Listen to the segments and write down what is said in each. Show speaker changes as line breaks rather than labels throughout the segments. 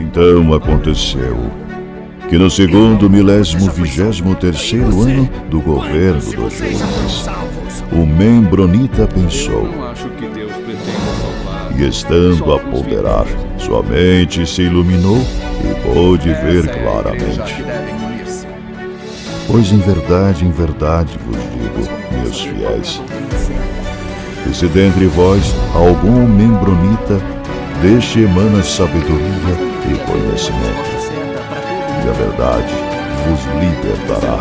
Então aconteceu que no segundo 1023º ano do governo do Jonas, o Membronita pensou, e estando a ponderar, sua mente se iluminou e pôde ver claramente. Pois em verdade vos digo, meus fiéis, que se dentre vós algum membronita, deste emana sabedoria e conhecimento, e a verdade vos libertará.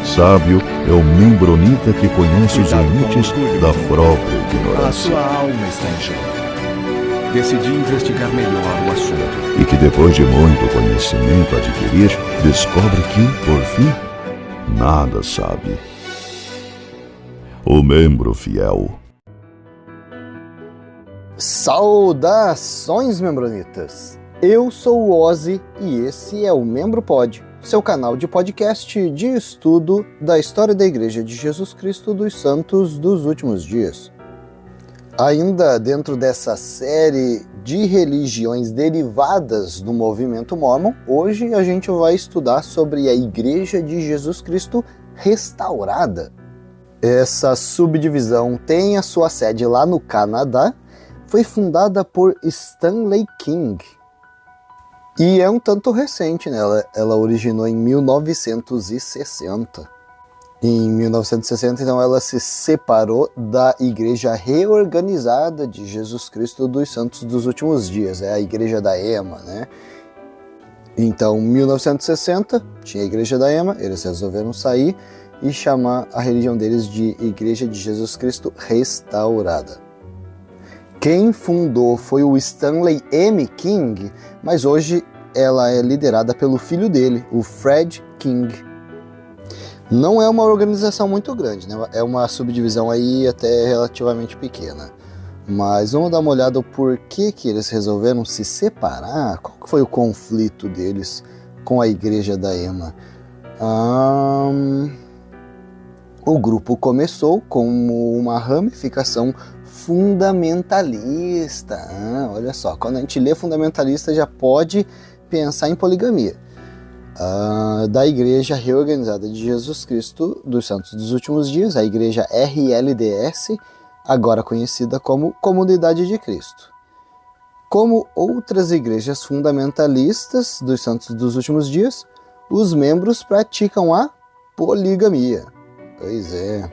Sábio é o membronita que conhece os limites da própria ignorância.
A sua alma está em jogo. Decidi investigar melhor o assunto.
E que depois de muito conhecimento adquirir, descobre que, por fim, nada sabe. O membro fiel.
Saudações, membronitas! Eu sou o Ozzy e esse é o Membro Pod, seu canal de podcast de estudo da história da Igreja de Jesus Cristo dos Santos dos Últimos Dias. Ainda dentro dessa série de religiões derivadas do movimento Mórmon, hoje a gente vai estudar sobre a Igreja de Jesus Cristo restaurada. Essa subdivisão tem a sua sede lá no Canadá, foi fundada por Stanley King. E é um tanto recente, né? Ela originou em 1960. Em 1960, então, ela se separou da Igreja Reorganizada de Jesus Cristo dos Santos dos Últimos Dias, é a Igreja da EMA, né? Então, em 1960, tinha a Igreja da EMA, eles resolveram sair e chamar a religião deles de Igreja de Jesus Cristo Restaurada. Quem fundou foi o Stanley M. King, mas hoje ela é liderada pelo filho dele, o Fred King. Não é uma organização muito grande, né? É uma subdivisão aí até relativamente pequena. Mas vamos dar uma olhada no porquê que eles resolveram se separar. Qual que foi o conflito deles com a Igreja da EMA? O grupo começou como uma ramificação fundamentalista. Olha só, quando a gente lê fundamentalista já pode pensar em poligamia. Da Igreja Reorganizada de Jesus Cristo dos Santos dos Últimos Dias, a Igreja RLDS, agora conhecida como Comunidade de Cristo. Como outras igrejas fundamentalistas dos Santos dos Últimos Dias, os membros praticam a poligamia. Pois é.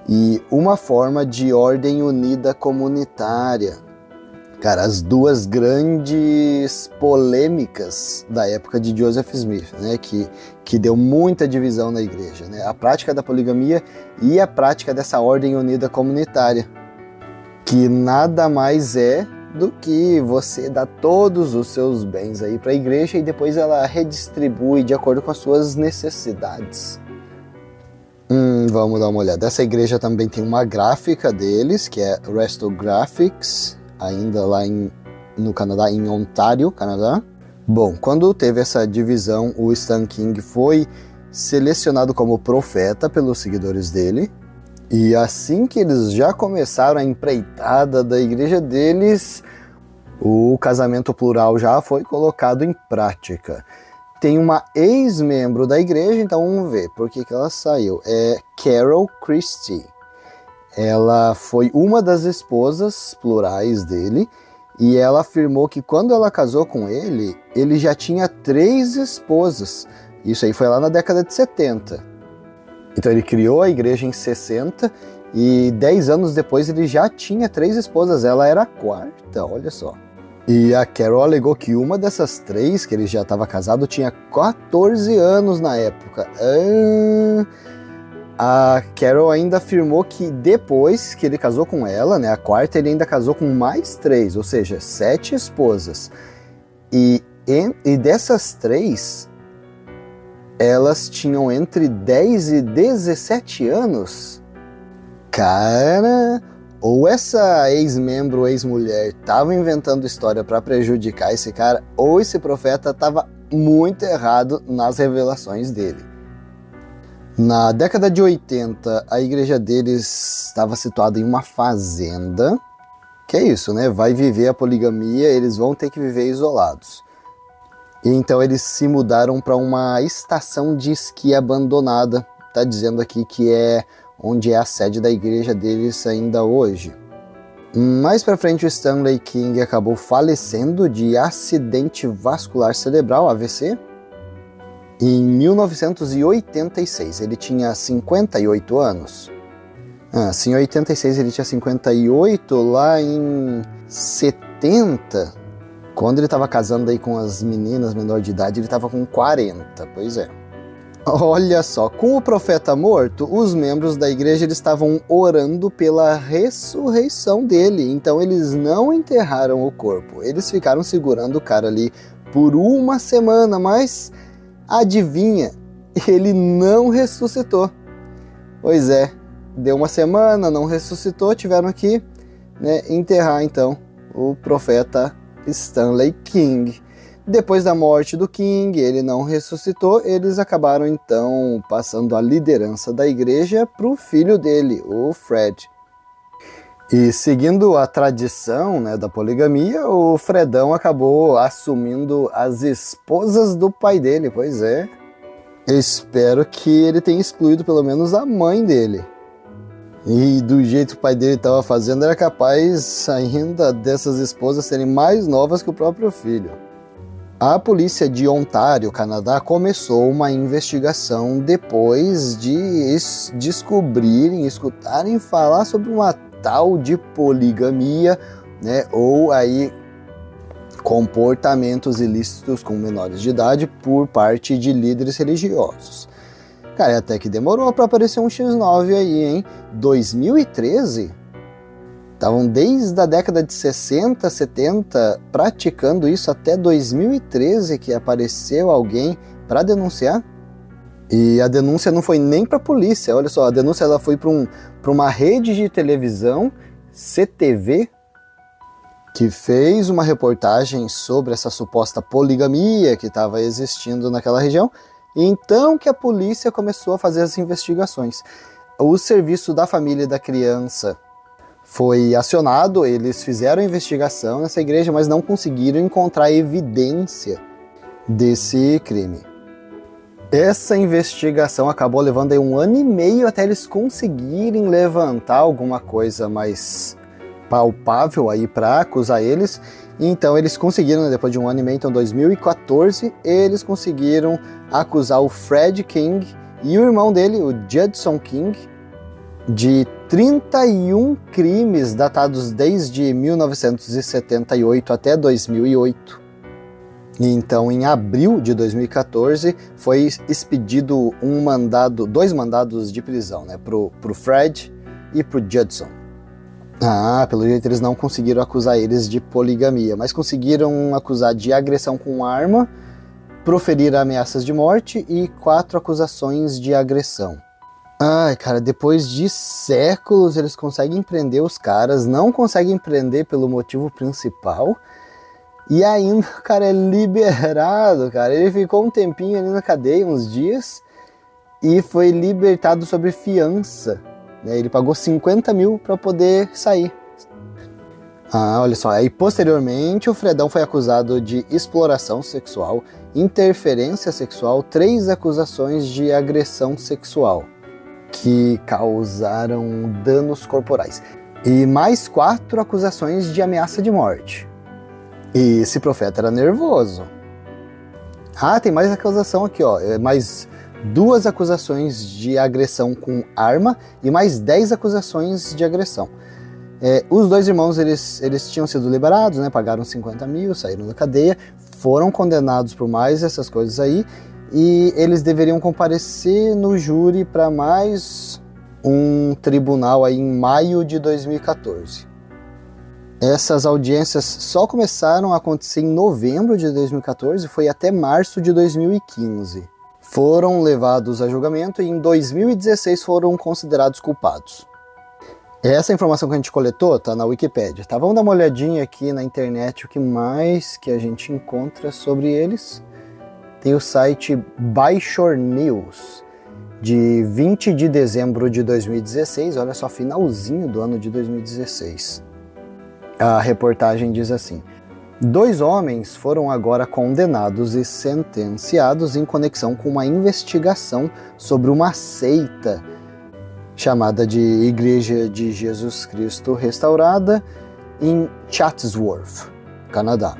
E uma forma de ordem unida comunitária. Cara, as duas grandes polêmicas da época de Joseph Smith, né, que deu muita divisão na igreja, né, a prática da poligamia e a prática dessa ordem unida comunitária, que nada mais é do que você dar todos os seus bens aí para a igreja e depois ela redistribui de acordo com as suas necessidades. Vamos dar uma olhada. Essa igreja também tem uma gráfica deles, que é Resto Graphics, ainda lá no Canadá, em Ontário, Canadá. Bom, quando teve essa divisão, o Stan King foi selecionado como profeta pelos seguidores dele. E assim que eles já começaram a empreitada da igreja deles, o casamento plural já foi colocado em prática. Tem uma ex-membro da igreja, então vamos ver por que ela saiu. É Carol Christie. Ela foi uma das esposas plurais dele e ela afirmou que quando ela casou com ele, ele já tinha 3 esposas. Isso aí foi lá na década de 70. Então ele criou a igreja em 60 e 10 anos depois ele já tinha 3 esposas. Ela era a 4ª, olha só. E a Carol alegou que uma dessas 3, que ele já estava casado, tinha 14 anos na época. A Carol ainda afirmou que depois que ele casou com ela, né, a 4ª, ele ainda casou com mais 3, ou seja, 7 esposas. E dessas 3, elas tinham entre 10 e 17 anos. Cara, ou essa ex-membro ou ex-mulher estava inventando história para prejudicar esse cara, ou esse profeta estava muito errado nas revelações dele. Na década de 80, a igreja deles estava situada em uma fazenda Que é isso, né? Vai viver a poligamia, eles vão ter que viver isolados. E então eles se mudaram para uma estação de esqui abandonada. Tá dizendo aqui que é onde é a sede da igreja deles ainda hoje. Mais para frente, o Stanley King acabou falecendo de acidente vascular cerebral, AVC, em 1986. Ele tinha 58 anos. Em 86 ele tinha 58, lá em 70, quando ele estava casando aí com as meninas menor de idade, ele estava com 40, pois é. Olha só, com o profeta morto, os membros da igreja eles estavam orando pela ressurreição dele, então eles não enterraram o corpo, eles ficaram segurando o cara ali por uma semana, mas adivinha, ele não ressuscitou. Pois é. Deu uma semana, não ressuscitou, tiveram que enterrar então o profeta Stanley King. Depois da morte do King, ele não ressuscitou, eles acabaram então passando a liderança da igreja para o filho dele, o Fred. E seguindo a tradição da poligamia, o Fredão acabou assumindo as esposas do pai dele, pois é. Eu espero que ele tenha excluído pelo menos a mãe dele. E do jeito que o pai dele estava fazendo, era capaz ainda dessas esposas serem mais novas que o próprio filho. A polícia de Ontário, Canadá, começou uma investigação depois de escutarem falar sobre uma tal de poligamia, ou aí comportamentos ilícitos com menores de idade por parte de líderes religiosos. Cara, até que demorou para aparecer um X9 aí, hein? 2013? Estavam desde a década de 60, 70 praticando isso até 2013 que apareceu alguém para denunciar. E a denúncia não foi nem para a polícia, olha só, a denúncia ela foi para uma rede de televisão, CTV, que fez uma reportagem sobre essa suposta poligamia que estava existindo naquela região. Então que a polícia começou a fazer as investigações. O serviço da família e da criança foi acionado, eles fizeram a investigação nessa igreja, mas não conseguiram encontrar evidência desse crime. Essa investigação acabou levando aí 1 ano e meio até eles conseguirem levantar alguma coisa mais palpável aí para acusar eles. Então eles conseguiram, depois de 1 ano e meio, então 2014, eles conseguiram acusar o Fred King e o irmão dele, o Judson King, de 31 crimes datados desde 1978 até 2008. E então, em abril de 2014, foi expedido 2 mandados de prisão, pro Fred e pro Judson. Pelo jeito eles não conseguiram acusar eles de poligamia, mas conseguiram acusar de agressão com arma, proferir ameaças de morte e 4 acusações de agressão. Cara, depois de séculos eles conseguem prender os caras, não conseguem prender pelo motivo principal, e ainda o cara é liberado, cara. Ele ficou um tempinho ali na cadeia, uns dias, e foi libertado sob fiança. Ele pagou 50 mil para poder sair. Olha só, aí posteriormente o Fredão foi acusado de exploração sexual, interferência sexual, 3 acusações de agressão sexual, que causaram danos corporais, e mais 4 acusações de ameaça de morte. E esse profeta era nervoso. Tem mais acusação aqui, mais 2 acusações de agressão com arma e mais 10 acusações de agressão. Os 2 irmãos, eles tinham sido liberados, pagaram 50 mil, saíram da cadeia, foram condenados por mais essas coisas aí, e eles deveriam comparecer no júri para mais um tribunal aí em maio de 2014. Essas audiências só começaram a acontecer em novembro de 2014 e foi até março de 2015. Foram levados a julgamento e em 2016 foram considerados culpados. Essa informação que a gente coletou está na Wikipédia. Vamos dar uma olhadinha aqui na internet o que mais que a gente encontra sobre eles. Tem o site Bayshore News, de 20 de dezembro de 2016, olha só, finalzinho do ano de 2016. A reportagem diz assim: 2 homens foram agora condenados e sentenciados em conexão com uma investigação sobre uma seita chamada de Igreja de Jesus Cristo Restaurada em Chatsworth, Canadá.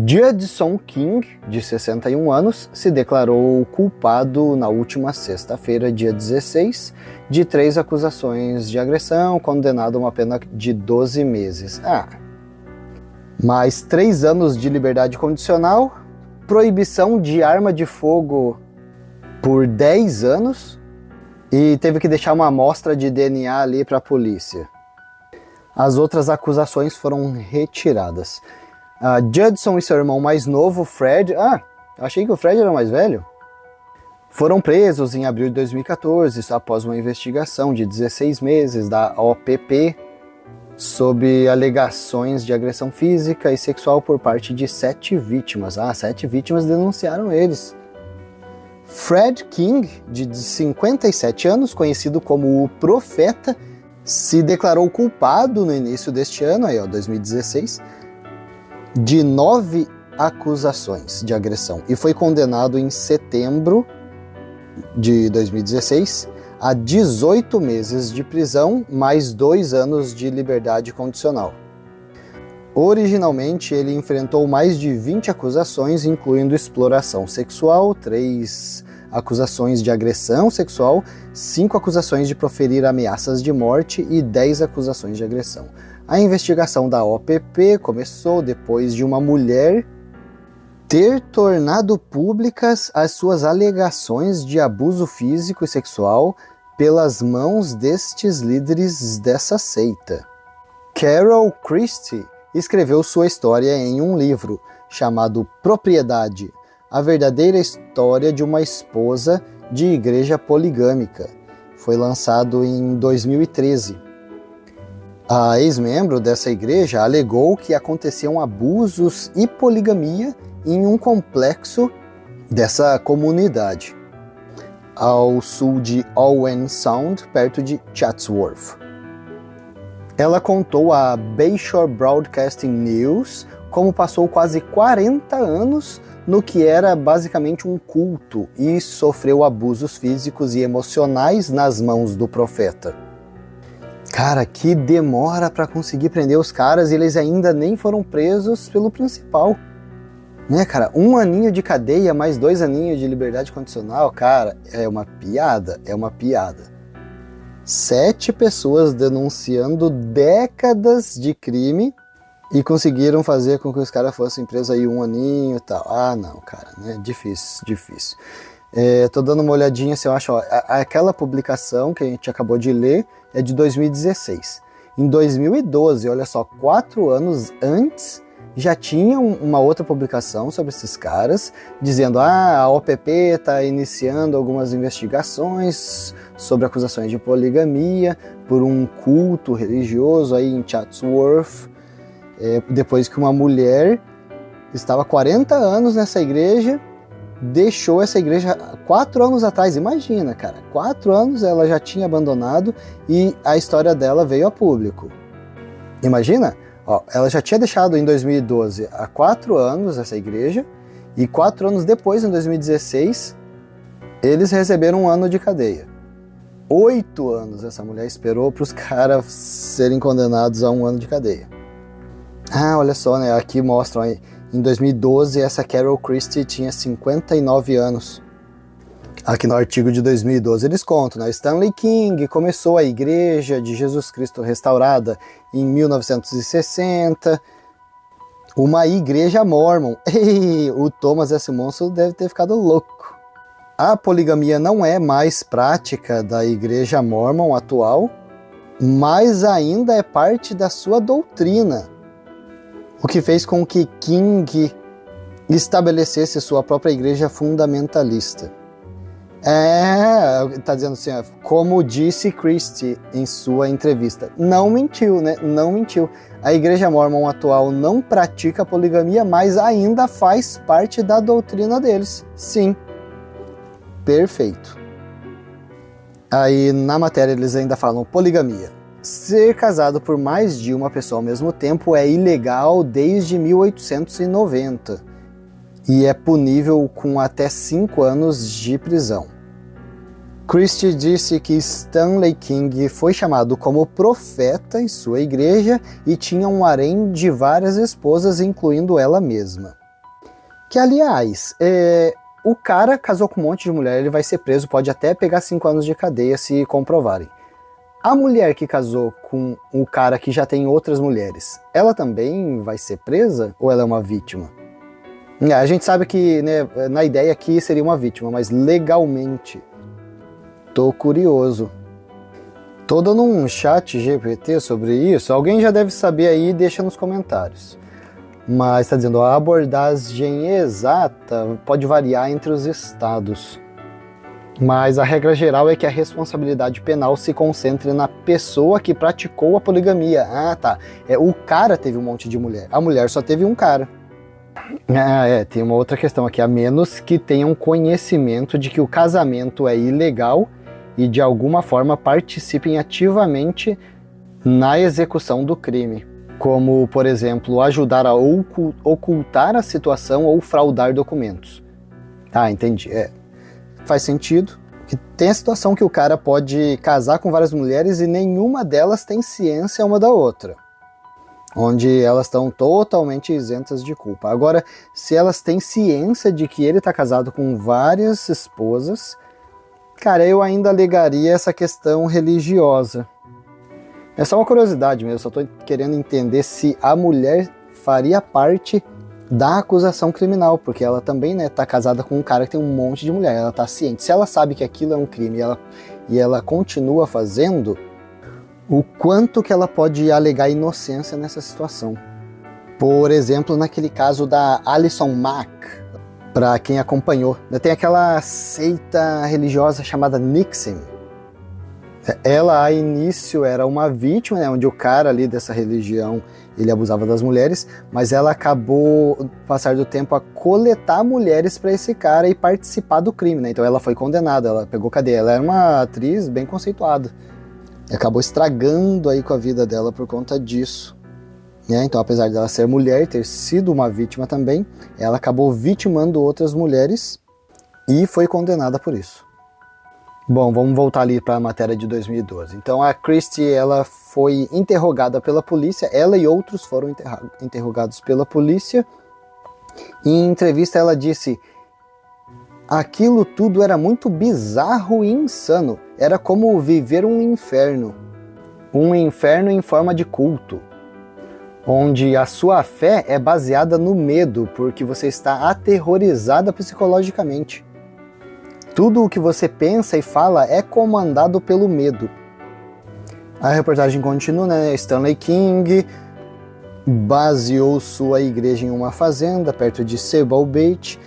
Judson King, de 61 anos, se declarou culpado na última sexta-feira, dia 16, de 3 acusações de agressão, condenado a uma pena de 12 meses. Mais 3 anos de liberdade condicional, proibição de arma de fogo por 10 anos e teve que deixar uma amostra de DNA ali para a polícia. As outras acusações foram retiradas. Judson e seu irmão mais novo, Fred... achei que o Fred era mais velho. Foram presos em abril de 2014, após uma investigação de 16 meses da OPP, sob alegações de agressão física e sexual por parte de 7 vítimas. 7 vítimas denunciaram eles. Fred King, de 57 anos, conhecido como o Profeta, se declarou culpado no início deste ano, 2016, de 9 acusações de agressão e foi condenado em setembro de 2016 a 18 meses de prisão mais 2 anos de liberdade condicional. Originalmente, ele enfrentou mais de 20 acusações, incluindo exploração sexual, 3 acusações de agressão sexual, 5 acusações de proferir ameaças de morte e 10 acusações de agressão. A investigação da OPP começou depois de uma mulher ter tornado públicas as suas alegações de abuso físico e sexual pelas mãos destes líderes dessa seita. Carol Christie escreveu sua história em um livro chamado Propriedade, a verdadeira história de uma esposa de igreja poligâmica. Foi lançado em 2013. A ex-membro dessa igreja alegou que aconteciam abusos e poligamia em um complexo dessa comunidade, ao sul de Owen Sound, perto de Chatsworth. Ela contou à Bayshore Broadcasting News como passou quase 40 anos no que era basicamente um culto e sofreu abusos físicos e emocionais nas mãos do profeta. Cara, que demora para conseguir prender os caras e eles ainda nem foram presos pelo principal. Né, cara? 1 aninho de cadeia mais 2 aninhos de liberdade condicional, cara, é uma piada. 7 pessoas denunciando décadas de crime e conseguiram fazer com que os caras fossem presos aí 1 aninho e tal. Não, cara, né? Difícil. Tô dando uma olhadinha se eu acho, aquela publicação que a gente acabou de ler é de 2016. Em 2012, olha só, 4 anos antes, já tinha uma outra publicação sobre esses caras, dizendo a OPP está iniciando algumas investigações sobre acusações de poligamia por um culto religioso aí em Chatsworth, depois que uma mulher estava 40 anos nessa igreja, deixou essa igreja 4 anos atrás. Imagina, cara, 4 anos ela já tinha abandonado e a história dela veio a público. Imagina, ela já tinha deixado em 2012 há 4 anos essa igreja e 4 anos depois, em 2016, eles receberam 1 ano de cadeia. 8 anos essa mulher esperou para os caras serem condenados a 1 ano de cadeia. Olha só, né? Aqui mostram aí. Em 2012, essa Carol Christie tinha 59 anos. Aqui no artigo de 2012 eles contam, né? Stanley King começou a Igreja de Jesus Cristo Restaurada em 1960, uma igreja mormon. O Thomas S. Monson deve ter ficado louco. A poligamia não é mais prática da igreja mormon atual, mas ainda é parte da sua doutrina, o que fez com que King estabelecesse sua própria igreja fundamentalista. Tá dizendo assim, como disse Christie em sua entrevista. Não mentiu, né? Não mentiu. A igreja mormon atual não pratica poligamia, mas ainda faz parte da doutrina deles. Sim. Perfeito. Aí na matéria eles ainda falam poligamia. ser casado por mais de uma pessoa ao mesmo tempo é ilegal desde 1890 e é punível com até 5 anos de prisão. Christie disse que Stanley King foi chamado como profeta em sua igreja e tinha um harém de várias esposas, incluindo ela mesma. Que, aliás, o cara casou com um monte de mulher, ele vai ser preso, pode até pegar 5 anos de cadeia se comprovarem. A mulher que casou com o cara que já tem outras mulheres, ela também vai ser presa ou ela é uma vítima? A gente sabe que, né, na ideia aqui seria uma vítima, mas legalmente... Tô curioso. Tô dando um chat GPT sobre isso. Alguém já deve saber aí, deixa nos comentários. Mas está dizendo, a abordagem exata pode variar entre os estados. Mas a regra geral é que a responsabilidade penal se concentre na pessoa que praticou a poligamia. Ah, tá. O cara teve um monte de mulher. A mulher só teve um cara. Tem uma outra questão aqui. A menos que tenham conhecimento de que o casamento é ilegal e de alguma forma participem ativamente na execução do crime, como, por exemplo, ajudar a ocultar a situação ou fraudar documentos. Ah, entendi. Faz sentido. Que tem a situação que o cara pode casar com várias mulheres e nenhuma delas tem ciência uma da outra, onde elas estão totalmente isentas de culpa. Agora, se elas têm ciência de que ele está casado com várias esposas, cara, eu ainda alegaria essa questão religiosa. É só uma curiosidade mesmo, só estou querendo entender se a mulher faria parte da acusação criminal, porque ela também, né, tá casada com um cara que tem um monte de mulher, ela tá ciente. Se ela sabe que aquilo é um crime e ela continua fazendo, o quanto que ela pode alegar inocência nessa situação. Por exemplo, naquele caso da Alison Mack, para quem acompanhou, tem aquela seita religiosa chamada NXIVM. Ela, a início, era uma vítima, né, onde o cara ali dessa religião, ele abusava das mulheres, mas ela acabou, no passar do tempo, a coletar mulheres para esse cara e participar do crime, né? Então ela foi condenada, ela pegou cadeia. Ela era uma atriz bem conceituada. Acabou estragando aí com a vida dela por conta disso. Então, apesar dela ser mulher e ter sido uma vítima também, ela acabou vitimando outras mulheres e foi condenada por isso. Bom, vamos voltar ali para a matéria de 2012. Então, a Christie, ela foi interrogada pela polícia, ela e outros foram interrogados pela polícia. E em entrevista ela disse: aquilo tudo era muito bizarro e insano. Era como viver um inferno. Um inferno em forma de culto, onde a sua fé é baseada no medo, porque você está aterrorizada psicologicamente. Tudo o que você pensa e fala é comandado pelo medo. A reportagem continua, né? Stanley King baseou sua igreja em uma fazenda perto de Sebal Beach,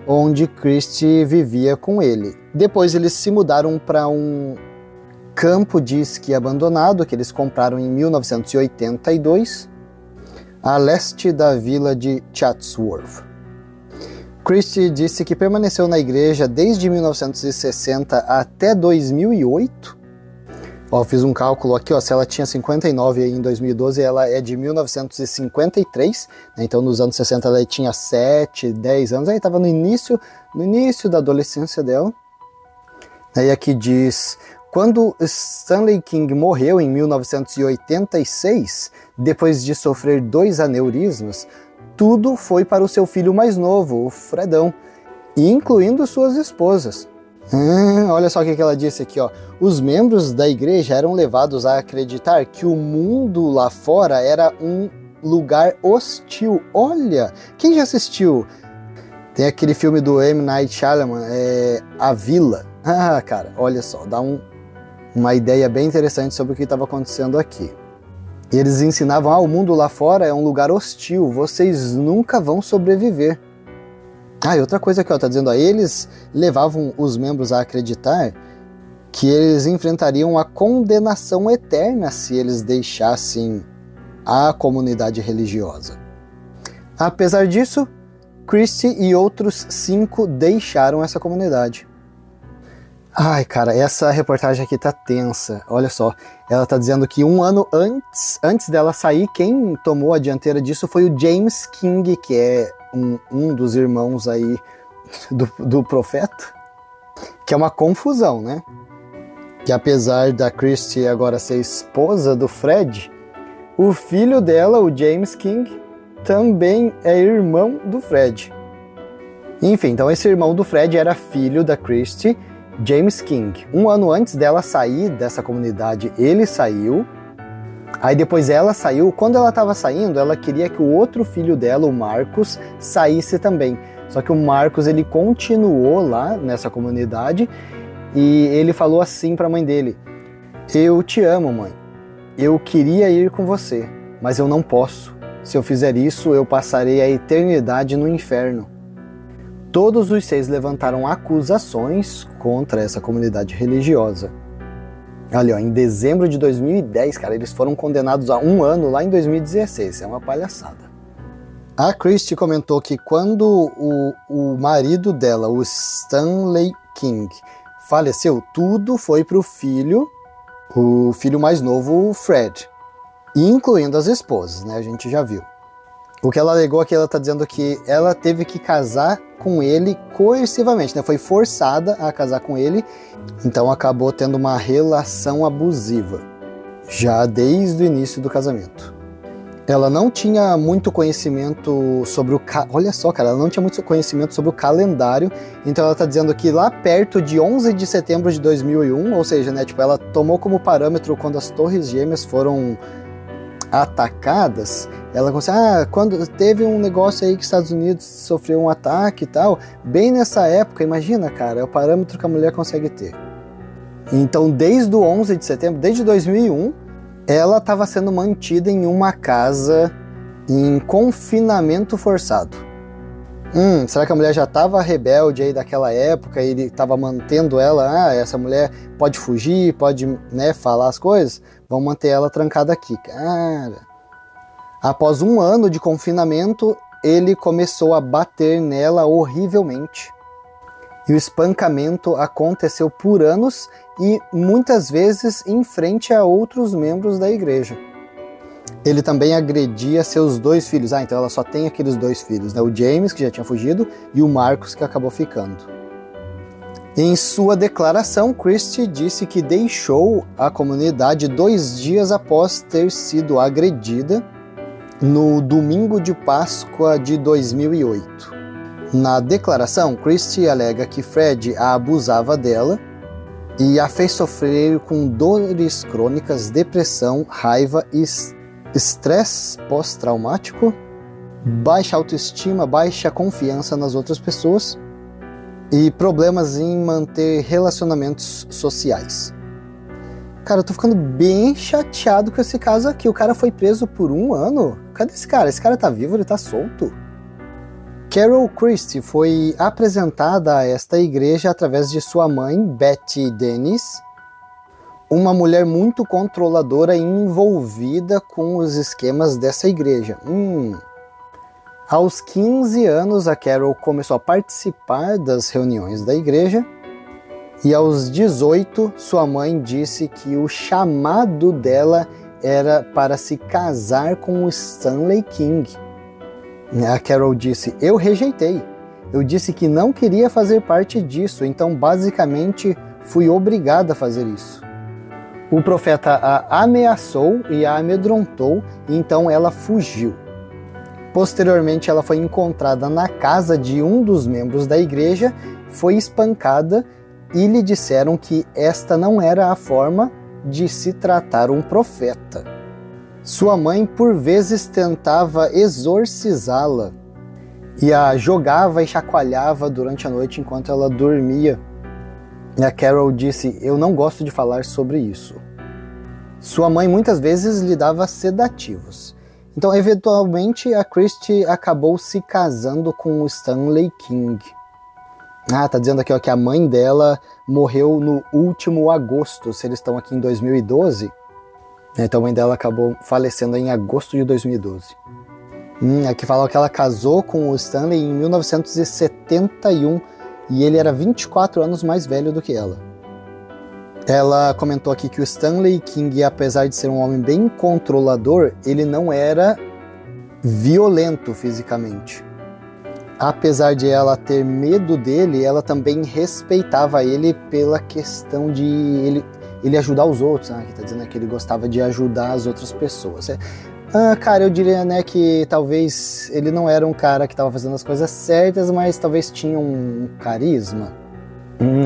onde Christie vivia com ele. Depois eles se mudaram para um campo de esqui abandonado que eles compraram em 1982, a leste da vila de Chatsworth. Christie disse que permaneceu na igreja desde 1960 até 2008. Fiz um cálculo aqui, se ela tinha 59 aí em 2012, ela é de 1953, né? Então nos anos 60 ela tinha 7, 10 anos, aí estava no início da adolescência dela. Aí aqui diz: quando Stanley King morreu em 1986, depois de sofrer 2 aneurismas, tudo foi para o seu filho mais novo, o Fredão, incluindo suas esposas. Olha só o que ela disse aqui, Os membros da igreja eram levados a acreditar que o mundo lá fora era um lugar hostil. Olha, quem já assistiu? Tem aquele filme do M. Night Shyamalan, A Vila. Cara, olha só, dá uma ideia bem interessante sobre o que estava acontecendo aqui. Eles ensinavam, o mundo lá fora é um lugar hostil, vocês nunca vão sobreviver. E outra coisa aqui, tá dizendo, eles levavam os membros a acreditar que eles enfrentariam a condenação eterna se eles deixassem a comunidade religiosa. Apesar disso, Christie e outros 5 deixaram essa comunidade. Ai, cara, essa reportagem aqui tá tensa. Olha só, ela tá dizendo que um ano antes dela sair, quem tomou a dianteira disso foi o James King, que é um dos irmãos aí do profeta, que é uma confusão, né? Que apesar da Christie agora ser esposa do Fred, o filho dela, o James King, também é irmão do Fred. Enfim, então esse irmão do Fred era filho da Christie, James King. Um ano antes dela sair dessa comunidade, ele saiu. Aí depois ela saiu. Quando ela estava saindo, ela queria que o outro filho dela, o Marcus, saísse também. Só que o Marcus, ele continuou lá nessa comunidade e ele falou assim para a mãe dele: eu te amo, mãe. Eu queria ir com você, mas eu não posso. Se eu fizer isso, eu passarei a eternidade no inferno. Todos os 6 levantaram acusações contra essa comunidade religiosa. Ali, ó, em dezembro de 2010, cara, eles foram condenados a 1 ano lá em 2016. É uma palhaçada. A Christie comentou que quando o marido dela, o Stanley King, faleceu, tudo foi pro filho, o filho mais novo, o Fred, incluindo as esposas, né? A gente já viu. O que ela alegou aqui, ela tá dizendo que ela teve que casar com ele coercivamente, né? Foi forçada a casar com ele, então acabou tendo uma relação abusiva, já desde o início do casamento. Ela não tinha muito conhecimento sobre olha só, cara, ela não tinha muito conhecimento sobre o calendário, então ela tá dizendo que lá perto de 11 de setembro de 2001, ou seja, né, tipo, ela tomou como parâmetro quando as Torres Gêmeas foram atacadas. Ela consegue, quando teve um negócio aí que os Estados Unidos sofreu um ataque e tal, bem nessa época, imagina, cara, é o parâmetro que a mulher consegue ter. Então, desde o 11 de setembro, desde 2001, ela estava sendo mantida em uma casa em confinamento forçado. Será que a mulher já estava rebelde aí daquela época e ele estava mantendo ela? Essa mulher pode fugir, pode, né, falar as coisas? Vamos manter ela trancada aqui. Cara, após 1 ano de confinamento, ele começou a bater nela horrivelmente. E o espancamento aconteceu por anos e muitas vezes em frente a outros membros da igreja. Ele também agredia seus 2 filhos. Então ela só tem aqueles 2 filhos, né? O James, que já tinha fugido, e o Marcus, que acabou ficando. Em sua declaração, Christie disse que deixou a comunidade 2 dias após ter sido agredida no domingo de Páscoa de 2008. Na declaração, Christie alega que Fred a abusava dela e a fez sofrer com dores crônicas, depressão, raiva e estresse pós-traumático, baixa autoestima, baixa confiança nas outras pessoas e problemas em manter relacionamentos sociais. Cara, eu tô ficando bem chateado com esse caso aqui. O cara foi preso por 1 ano? Cadê esse cara? Esse cara tá vivo? Ele tá solto? Carol Christie foi apresentada a esta igreja através de sua mãe, Betty Dennis, uma mulher muito controladora e envolvida com os esquemas dessa igreja. Aos 15 anos, a Carol começou a participar das reuniões da igreja e aos 18, sua mãe disse que o chamado dela era para se casar com o Stanley King. A Carol disse: eu rejeitei. Eu disse que não queria fazer parte disso, então basicamente fui obrigada a fazer isso. O profeta a ameaçou e a amedrontou, e então ela fugiu. Posteriormente, ela foi encontrada na casa de um dos membros da igreja, foi espancada e lhe disseram que esta não era a forma de se tratar um profeta. Sua mãe, por vezes, tentava exorcizá-la e a jogava e chacoalhava durante a noite enquanto ela dormia. E a Carol disse: eu não gosto de falar sobre isso. Sua mãe muitas vezes lhe dava sedativos. Então, eventualmente, a Christie acabou se casando com o Stanley King. Tá dizendo aqui, ó, que a mãe dela morreu no último agosto, se eles estão aqui em 2012. Então a mãe dela acabou falecendo em agosto de 2012. Aqui fala que ela casou com o Stanley em 1971 e ele era 24 anos mais velho do que ela. Ela comentou aqui que o Stanley King, apesar de ser um homem bem controlador, ele não era violento fisicamente. Apesar de ela ter medo dele, ela também respeitava ele pela questão de ele ajudar os outros, né? Que tá dizendo que ele gostava de ajudar as outras pessoas. Cara, eu diria, né, que talvez ele não era um cara que estava fazendo as coisas certas, mas talvez tinha um carisma.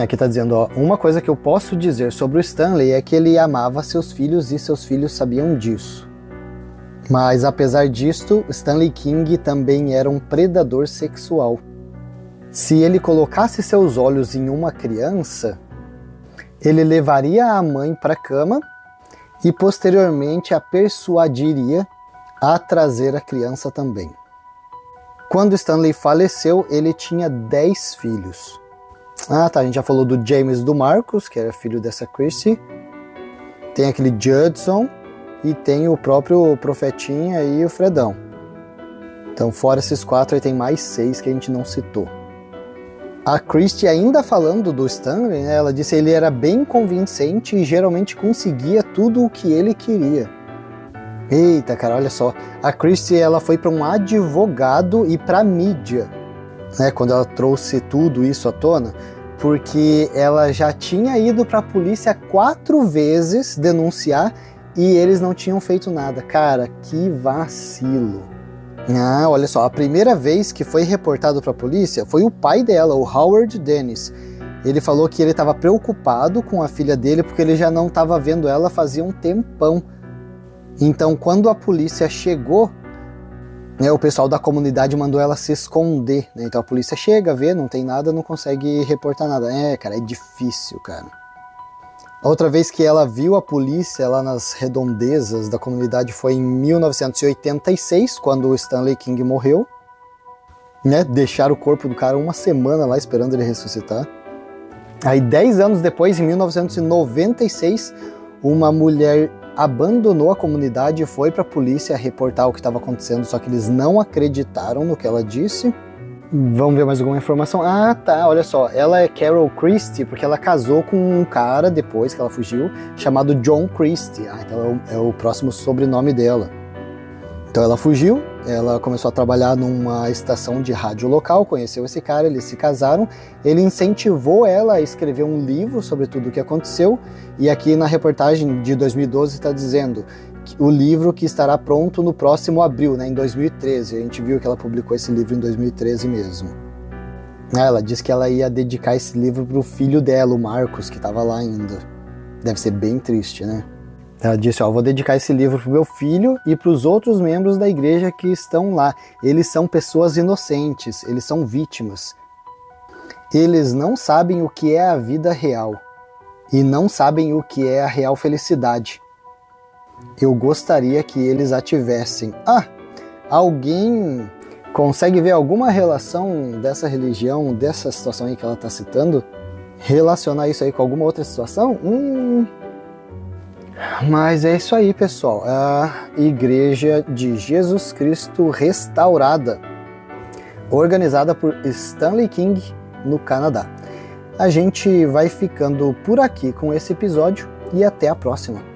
Aqui tá dizendo, ó, uma coisa que eu posso dizer sobre o Stanley é que ele amava seus filhos e seus filhos sabiam disso. Mas apesar disto, Stanley King também era um predador sexual. Se ele colocasse seus olhos em uma criança, ele levaria a mãe para a cama e posteriormente a persuadiria a trazer a criança também. Quando Stanley faleceu, ele tinha 10 filhos. A gente já falou do James do Marcos, que era filho dessa Christie. Tem aquele Judson e tem o próprio Profetinha e o Fredão. Então, fora esses 4, aí tem mais 6 que a gente não citou. A Christie, ainda falando do Stanley, né, ela disse que ele era bem convincente e geralmente conseguia tudo o que ele queria. Eita, cara, olha só. A Christie, ela foi para um advogado e para mídia, né, quando ela trouxe tudo isso à tona, porque ela já tinha ido para a polícia 4 vezes denunciar e eles não tinham feito nada. Cara, que vacilo. Olha só, a primeira vez que foi reportado para a polícia foi o pai dela, o Howard Dennis. Ele falou que ele estava preocupado com a filha dele porque ele já não estava vendo ela fazia um tempão. Então, quando a polícia chegou, né, o pessoal da comunidade mandou ela se esconder, né? Então a polícia chega, vê, não tem nada, não consegue reportar nada. Cara, é difícil, cara. A outra vez que ela viu a polícia lá nas redondezas da comunidade foi em 1986, quando o Stanley King morreu, né? Deixaram o corpo do cara uma semana lá esperando ele ressuscitar. Aí 10 anos depois, em 1996, uma mulher abandonou a comunidade e foi para a polícia reportar o que estava acontecendo, só que eles não acreditaram no que ela disse. Vamos ver mais alguma informação? Olha só, ela é Carol Christie porque ela casou com um cara depois que ela fugiu, chamado John Christie. Então é o próximo sobrenome dela. Então ela fugiu, ela começou a trabalhar numa estação de rádio local, conheceu esse cara, eles se casaram, ele incentivou ela a escrever um livro sobre tudo o que aconteceu, e aqui na reportagem de 2012 está dizendo o livro que estará pronto no próximo abril, né, em 2013. A gente viu que ela publicou esse livro em 2013 mesmo. Ela disse que ela ia dedicar esse livro para o filho dela, o Marcos, que estava lá ainda. Deve ser bem triste, né? Ela disse, vou dedicar esse livro para o meu filho e para os outros membros da igreja que estão lá. Eles são pessoas inocentes, eles são vítimas. Eles não sabem o que é a vida real e não sabem o que é a real felicidade. Eu gostaria que eles a tivessem. Alguém consegue ver alguma relação dessa religião, dessa situação aí que ela está citando? Relacionar isso aí com alguma outra situação? Mas é isso aí, pessoal. A Igreja de Jesus Cristo Restaurada, organizada por Stanley King no Canadá. A gente vai ficando por aqui com esse episódio e até a próxima.